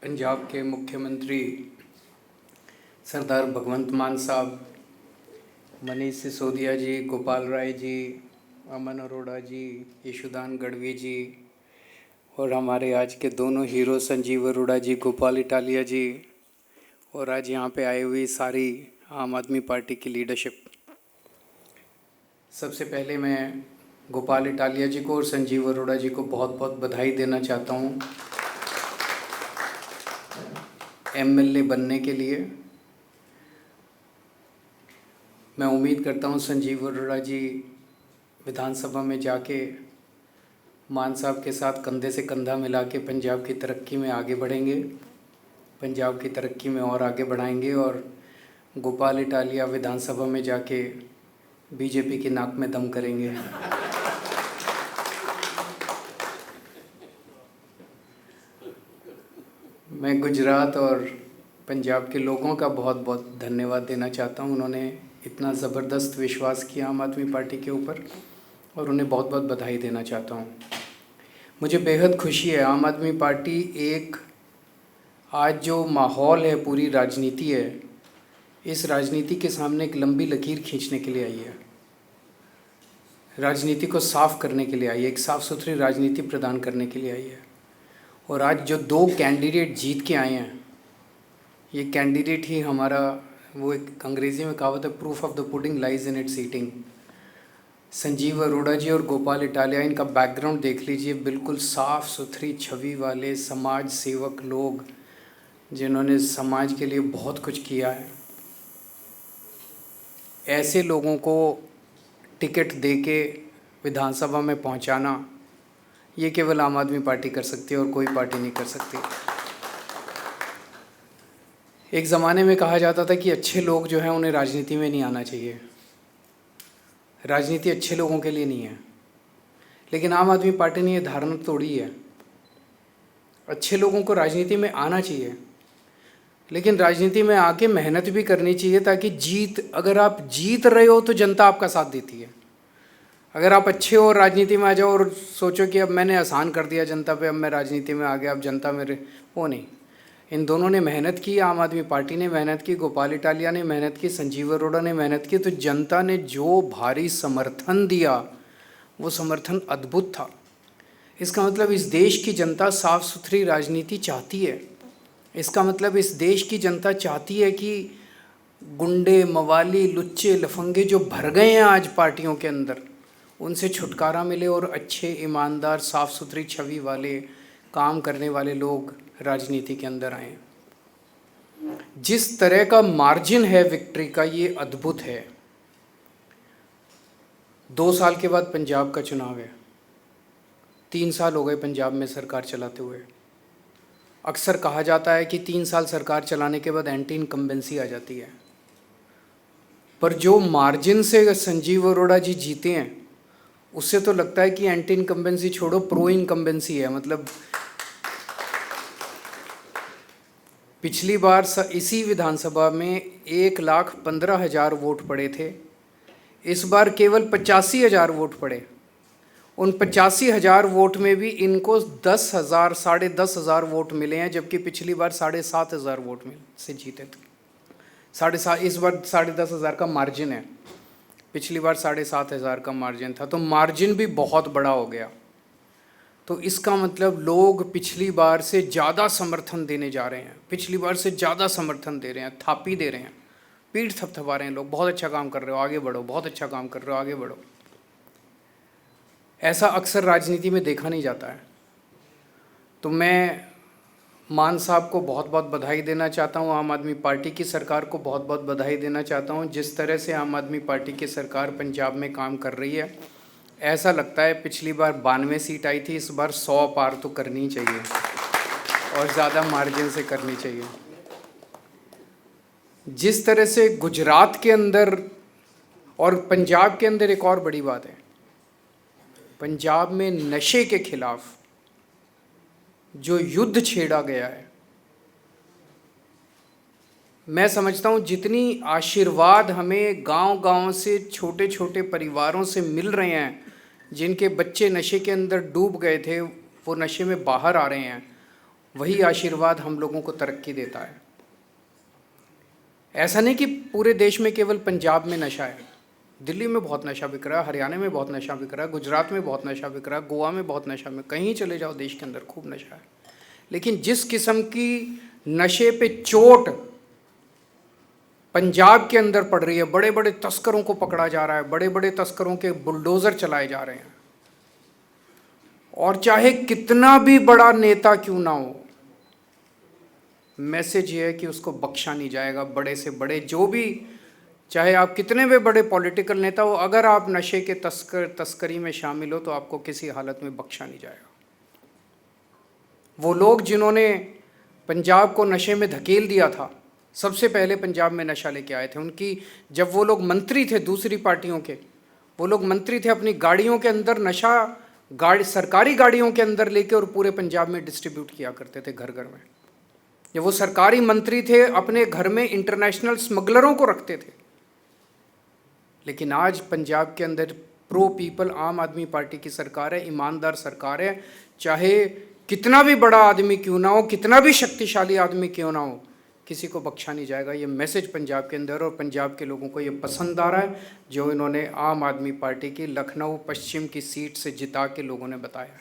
पंजाब के मुख्यमंत्री सरदार भगवंत मान साहब, मनीष सिसोदिया जी, गोपाल राय जी, अमन अरोड़ा जी, यशोदान गढ़वी जी और हमारे आज के दोनों हीरो संजीव अरोड़ा जी, गोपाल इटालिया जी और आज यहाँ पे आई हुई सारी आम आदमी पार्टी की लीडरशिप। सबसे पहले मैं गोपाल इटालिया जी को और संजीव अरोड़ा जी को बहुत बहुत बधाई देना चाहता हूँ एमएलए बनने के लिए। मैं उम्मीद करता हूँ संजीव अरोड़ा जी विधानसभा में जाके मान साहब के साथ कंधे से कंधा मिला के पंजाब की तरक्की में आगे बढ़ेंगे, पंजाब की तरक्की में और आगे बढ़ाएंगे और गोपाल इटालिया विधानसभा में जाके बीजेपी की नाक में दम करेंगे। मैं गुजरात और पंजाब के लोगों का बहुत बहुत धन्यवाद देना चाहता हूं। उन्होंने इतना ज़बरदस्त विश्वास किया आम आदमी पार्टी के ऊपर और उन्हें बहुत बहुत बधाई देना चाहता हूं। मुझे बेहद खुशी है, आम आदमी पार्टी एक आज जो माहौल है, पूरी राजनीति है, इस राजनीति के सामने एक लंबी लकीर खींचने के लिए आई है, राजनीति को साफ़ करने के लिए आई है, एक साफ़ सुथरी राजनीति प्रदान करने के लिए आई है। और आज जो दो कैंडिडेट जीत के आए हैं, ये कैंडिडेट ही हमारा, वो एक अंग्रेज़ी में कहावत है, proof of the pudding lies in its eating. Sanjeev Arora ji और गोपाल इटालिया, इनका बैकग्राउंड देख लीजिए, बिल्कुल साफ़ सुथरी छवि वाले समाज सेवक लोग जिन्होंने समाज के लिए बहुत कुछ किया है। ऐसे लोगों को टिकट दे के विधानसभा में पहुंचाना, ये केवल आम आदमी पार्टी कर सकती है और कोई पार्टी नहीं कर सकती। एक ज़माने में कहा जाता था कि अच्छे लोग जो हैं उन्हें राजनीति में नहीं आना चाहिए, राजनीति अच्छे लोगों के लिए नहीं है। लेकिन आम आदमी पार्टी ने ये धारणा तोड़ी है, अच्छे लोगों को राजनीति में आना चाहिए, लेकिन राजनीति में आके मेहनत भी करनी चाहिए ताकि अगर आप जीत रहे हो तो जनता आपका साथ देती है। अगर आप अच्छे हो राजनीति में आ जाओ और सोचो कि अब मैंने आसान कर दिया जनता पे, अब मैं राजनीति में आ गया, अब जनता मेरे, वो नहीं। इन दोनों ने मेहनत की, आम आदमी पार्टी ने मेहनत की, गोपाल इटालिया ने मेहनत की, संजीव अरोड़ा ने मेहनत की, तो जनता ने जो भारी समर्थन दिया वो समर्थन अद्भुत था। इसका मतलब इस देश की जनता साफ़ सुथरी राजनीति चाहती है। इसका मतलब इस देश की जनता चाहती है कि गुंडे, मवाली, लुच्चे, लफंगे जो भर गए हैं आज पार्टियों के अंदर, उनसे छुटकारा मिले और अच्छे, ईमानदार, साफ़ सुथरी छवि वाले, काम करने वाले लोग राजनीति के अंदर आए। जिस तरह का मार्जिन है विक्ट्री का, ये अद्भुत है। 2 साल के बाद पंजाब का चुनाव है, 3 साल हो गए पंजाब में सरकार चलाते हुए। अक्सर कहा जाता है कि 3 साल सरकार चलाने के बाद एंटी इनकम्बेंसी आ जाती है, पर जो मार्जिन से संजीव अरोड़ा जी जीते हैं उससे तो लगता है कि एंटी इनकम्बेंसी छोड़ो, प्रो इनकम्बेंसी है। मतलब पिछली बार इसी विधानसभा में 1,15,000 वोट पड़े थे, इस बार केवल 85,000 वोट पड़े। उन 85,000 वोट में भी इनको 10,000, 10,500 वोट मिले हैं, जबकि पिछली बार 7,500 वोट में से जीते थे। 7,500, इस बार 10,500 का मार्जिन है, पिछली बार 7,500 का मार्जिन था, तो मार्जिन भी बहुत बड़ा हो गया। तो इसका मतलब लोग पिछली बार से ज़्यादा समर्थन देने जा रहे हैं, पिछली बार से ज़्यादा समर्थन दे रहे हैं, थापी दे रहे हैं, पीठ थपथपा रहे हैं लोग, बहुत अच्छा काम कर रहे हो, आगे बढ़ो, बहुत अच्छा काम कर रहे हो, आगे बढ़ो। ऐसा अक्सर राजनीति में देखा नहीं जाता है। तो मैं मान साहब को बहुत बहुत बधाई देना चाहता हूँ, आम आदमी पार्टी की सरकार को बहुत बहुत बधाई देना चाहता हूँ। जिस तरह से आम आदमी पार्टी की सरकार पंजाब में काम कर रही है, ऐसा लगता है पिछली बार 92 सीट आई थी, इस बार 100 पार तो करनी चाहिए और ज़्यादा मार्जिन से करनी चाहिए। जिस तरह से गुजरात के अंदर और पंजाब के अंदर, एक और बड़ी बात है, पंजाब में नशे के खिलाफ जो युद्ध छेड़ा गया है, मैं समझता हूँ जितनी आशीर्वाद हमें गांव-गांव से, छोटे छोटे परिवारों से मिल रहे हैं, जिनके बच्चे नशे के अंदर डूब गए थे, वो नशे में बाहर आ रहे हैं, वही आशीर्वाद हम लोगों को तरक्की देता है। ऐसा नहीं कि पूरे देश में केवल पंजाब में नशा है, दिल्ली में बहुत नशा बिक रहा है, हरियाणा में बहुत नशा बिक रहा है, गुजरात में बहुत नशा बिक रहा है, गोवा में बहुत नशा में, कहीं चले जाओ देश के अंदर खूब नशा है। लेकिन जिस किस्म की नशे पे चोट पंजाब के अंदर पड़ रही है, बड़े बड़े तस्करों को पकड़ा जा रहा है, बड़े बड़े तस्करों के बुलडोज़र चलाए जा रहे हैं, और चाहे कितना भी बड़ा नेता क्यों ना हो, मैसेज ये है कि उसको बख्शा नहीं जाएगा। बड़े से बड़े जो भी, चाहे आप कितने भी बड़े पॉलिटिकल नेता हो, अगर आप नशे के तस्करी में शामिल हो तो आपको किसी हालत में बख्शा नहीं जाएगा। वो लोग जिन्होंने पंजाब को नशे में धकेल दिया था, सबसे पहले पंजाब में नशा लेके आए थे, उनकी जब वो लोग मंत्री थे दूसरी पार्टियों के, वो लोग मंत्री थे, अपनी गाड़ियों के अंदर नशा सरकारी गाड़ियों के अंदर लेके और पूरे पंजाब में डिस्ट्रीब्यूट किया करते थे घर घर में। जब वो सरकारी मंत्री थे, अपने घर में इंटरनेशनल स्मगलरों को रखते थे। लेकिन आज पंजाब के अंदर प्रो पीपल आम आदमी पार्टी की सरकार है, ईमानदार सरकार है। चाहे कितना भी बड़ा आदमी क्यों ना हो, कितना भी शक्तिशाली आदमी क्यों ना हो, किसी को बख्शा नहीं जाएगा। ये मैसेज पंजाब के अंदर, और पंजाब के लोगों को ये पसंद आ रहा है जो इन्होंने आम आदमी पार्टी की लखनऊ पश्चिम की सीट से जिता के लोगों ने बताया।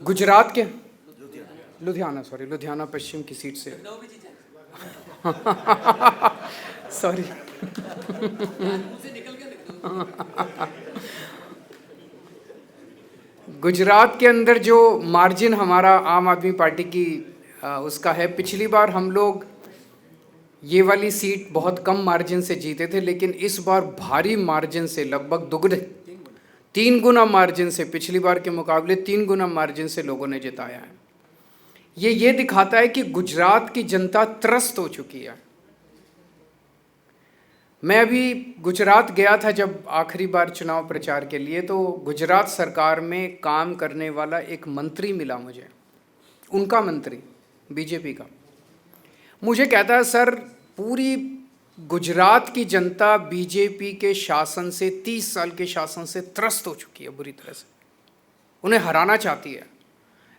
गुजरात के लुधियाना पश्चिम की सीट से सॉरी गुजरात के अंदर जो मार्जिन हमारा आम आदमी पार्टी की उसका है, पिछली बार हम लोग ये वाली सीट बहुत कम मार्जिन से जीते थे, लेकिन इस बार भारी मार्जिन से, लगभग दुगने 3 गुना मार्जिन से, पिछली बार के मुकाबले 3 गुना मार्जिन से लोगों ने जिताया है। ये दिखाता है कि गुजरात की जनता त्रस्त हो चुकी है। मैं अभी गुजरात गया था जब आखिरी बार चुनाव प्रचार के लिए, तो गुजरात सरकार में काम करने वाला एक मंत्री मिला मुझे, उनका मंत्री बीजेपी का। मुझे कहता है, सर पूरी गुजरात की जनता बीजेपी के शासन से, 30 साल के शासन से त्रस्त हो चुकी है बुरी तरह से, उन्हें हराना चाहती है।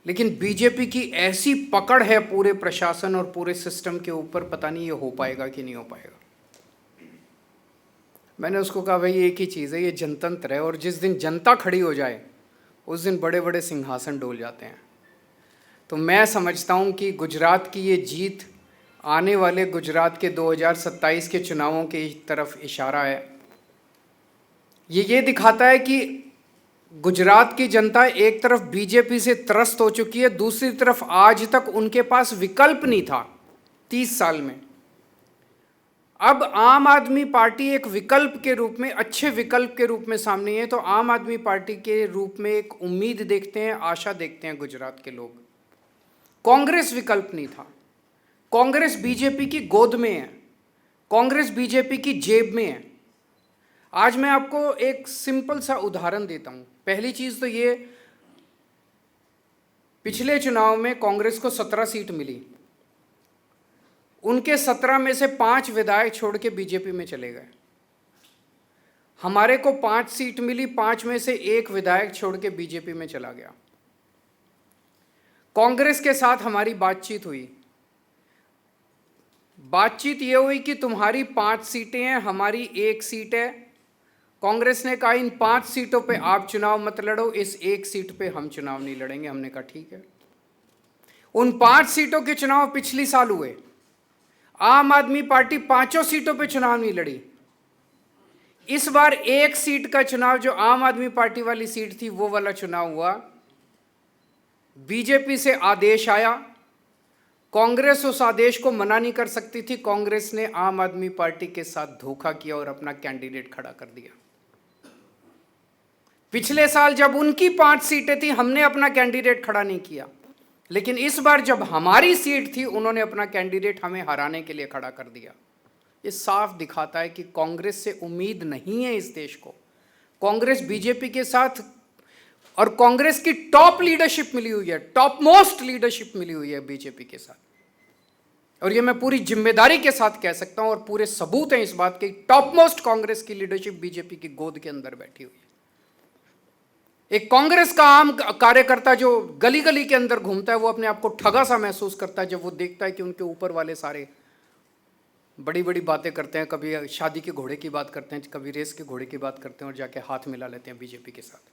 लेकिन बीजेपी की ऐसी पकड़ है पूरे प्रशासन और पूरे सिस्टम के ऊपर, पता नहीं ये हो पाएगा कि नहीं हो पाएगा। मैंने उसको कहा, भाई एक ही चीज़ है, ये जनतंत्र है, और जिस दिन जनता खड़ी हो जाए उस दिन बड़े बड़े सिंहासन डोल जाते हैं। तो मैं समझता हूँ कि गुजरात की ये जीत आने वाले गुजरात के 2027 के चुनावों की तरफ इशारा है। ये दिखाता है कि गुजरात की जनता एक तरफ बीजेपी से त्रस्त हो चुकी है, दूसरी तरफ आज तक उनके पास विकल्प नहीं था 30 साल में। अब आम आदमी पार्टी एक विकल्प के रूप में, अच्छे विकल्प के रूप में सामने है। तो आम आदमी पार्टी के रूप में एक उम्मीद देखते हैं, आशा देखते हैं गुजरात के लोग। कांग्रेस विकल्प नहीं था, कांग्रेस बीजेपी की गोद में है, कांग्रेस बीजेपी की जेब में है। आज मैं आपको एक सिंपल सा उदाहरण देता हूं। पहली चीज तो ये, पिछले चुनाव में कांग्रेस को 17 सीट मिली, उनके 17 में से 5 विधायक छोड़ के बीजेपी में चले गए। हमारे को 5 सीट मिली, 5 में से 1 विधायक छोड़ के बीजेपी में चला गया। कांग्रेस के साथ हमारी बातचीत हुई, बातचीत ये हुई कि तुम्हारी 5 सीटें हैं, हमारी 1 सीट है। कांग्रेस ने कहा, इन 5 सीटों पे आप चुनाव मत लड़ो, इस 1 सीट पे हम चुनाव नहीं लड़ेंगे। हमने कहा ठीक है। उन 5 सीटों के चुनाव पिछली साल हुए, आम आदमी पार्टी 5 सीटों पे चुनाव नहीं लड़ी। इस बार 1 सीट का चुनाव, जो आम आदमी पार्टी वाली सीट थी, वो वाला चुनाव हुआ। बीजेपी से आदेश आया, कांग्रेस उस आदेश को मना नहीं कर सकती थी। कांग्रेस ने आम आदमी पार्टी के साथ धोखा किया और अपना कैंडिडेट खड़ा कर दिया। पिछले साल जब उनकी 5 सीटें थी, हमने अपना कैंडिडेट खड़ा नहीं किया, लेकिन इस बार जब हमारी सीट थी, उन्होंने अपना कैंडिडेट हमें हराने के लिए खड़ा कर दिया। ये साफ दिखाता है कि कांग्रेस से उम्मीद नहीं है इस देश को। कांग्रेस बीजेपी के साथ, और कांग्रेस की टॉप लीडरशिप मिली हुई है, टॉप मोस्ट लीडरशिप मिली हुई है बीजेपी के साथ। और ये मैं पूरी जिम्मेदारी के साथ कह सकता हूं, और पूरे सबूत हैं इस बात के, टॉप मोस्ट कांग्रेस की लीडरशिप बीजेपी की गोद के अंदर बैठी हुई है। एक कांग्रेस का आम कार्यकर्ता जो गली गली के अंदर घूमता है वो अपने आप को ठगा सा महसूस करता है जब वो देखता है कि उनके ऊपर वाले सारे बड़ी बड़ी बातें करते हैं, कभी शादी के घोड़े की बात करते हैं, कभी रेस के घोड़े की बात करते हैं और जाके हाथ मिला लेते हैं बीजेपी के साथ।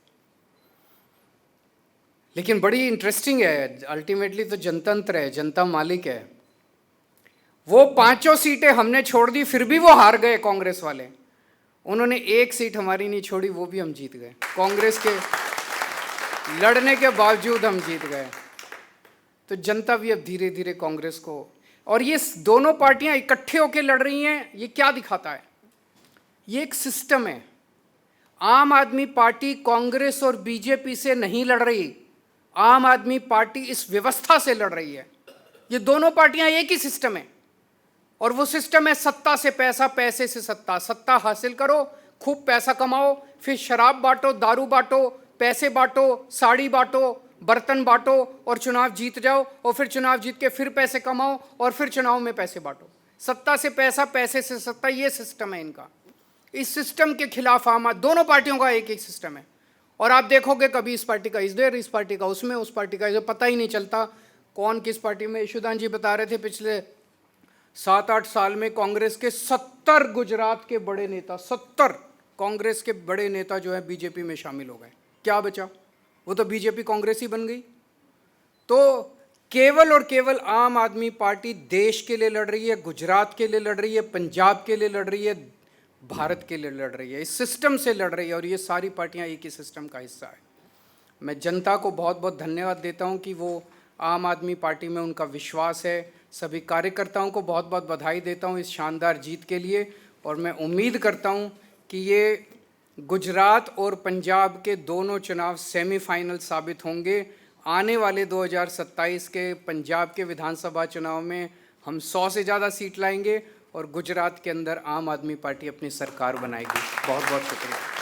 लेकिन बड़ी इंटरेस्टिंग है, अल्टीमेटली तो जनतंत्र है, जनता मालिक है। वो 5 सीटें हमने छोड़ दी, फिर भी वो हार गए कांग्रेस वाले। उन्होंने 1 सीट हमारी नहीं छोड़ी, वो भी हम जीत गए। कांग्रेस के लड़ने के बावजूद हम जीत गए। तो जनता भी अब धीरे धीरे कांग्रेस को, और ये दोनों पार्टियां इकट्ठे होकर लड़ रही हैं, ये क्या दिखाता है? ये एक सिस्टम है। आम आदमी पार्टी कांग्रेस और बीजेपी से नहीं लड़ रही, आम आदमी पार्टी इस व्यवस्था से लड़ रही है। ये दोनों पार्टियां एक ही सिस्टम है, और वो सिस्टम है सत्ता से पैसा, पैसे से सत्ता। सत्ता हासिल करो, खूब पैसा कमाओ, फिर शराब बांटो, दारू बांटो, पैसे बांटो, साड़ी बांटो, बर्तन बांटो और चुनाव जीत जाओ, और फिर चुनाव जीत के फिर पैसे कमाओ और फिर चुनाव में पैसे बांटो। सत्ता से पैसा, पैसे से सत्ता, ये सिस्टम है इनका। इस सिस्टम के खिलाफ आम दोनों पार्टियों का एक एक सिस्टम है। और आप देखोगे कभी इस पार्टी का इधर, इस पार्टी का उसमें, उस पार्टी का इधर, पता ही नहीं चलता कौन किस पार्टी में। यशोदान जी बता रहे थे पिछले 7-8 साल में कांग्रेस के 70 गुजरात के बड़े नेता, 70 कांग्रेस के बड़े नेता जो है बीजेपी में शामिल हो गए। क्या बचा? वो तो बीजेपी कांग्रेस ही बन गई। तो केवल और केवल आम आदमी पार्टी देश के लिए लड़ रही है, गुजरात के लिए लड़ रही है, पंजाब के लिए लड़ रही है, भारत के लिए लड़ रही है, इस सिस्टम से लड़ रही है। और ये सारी पार्टियां एक ही सिस्टम का हिस्सा है। मैं जनता को बहुत बहुत धन्यवाद देता हूं कि वो आम आदमी पार्टी में उनका विश्वास है। सभी कार्यकर्ताओं को बहुत बहुत बधाई देता हूं इस शानदार जीत के लिए, और मैं उम्मीद करता हूं कि ये गुजरात और पंजाब के दोनों चुनाव सेमीफाइनल साबित होंगे। आने वाले 2027 के पंजाब के विधानसभा चुनाव में हम 100 से ज़्यादा सीट लाएंगे और गुजरात के अंदर आम आदमी पार्टी अपनी सरकार बनाएगी। बहुत बहुत शुक्रिया।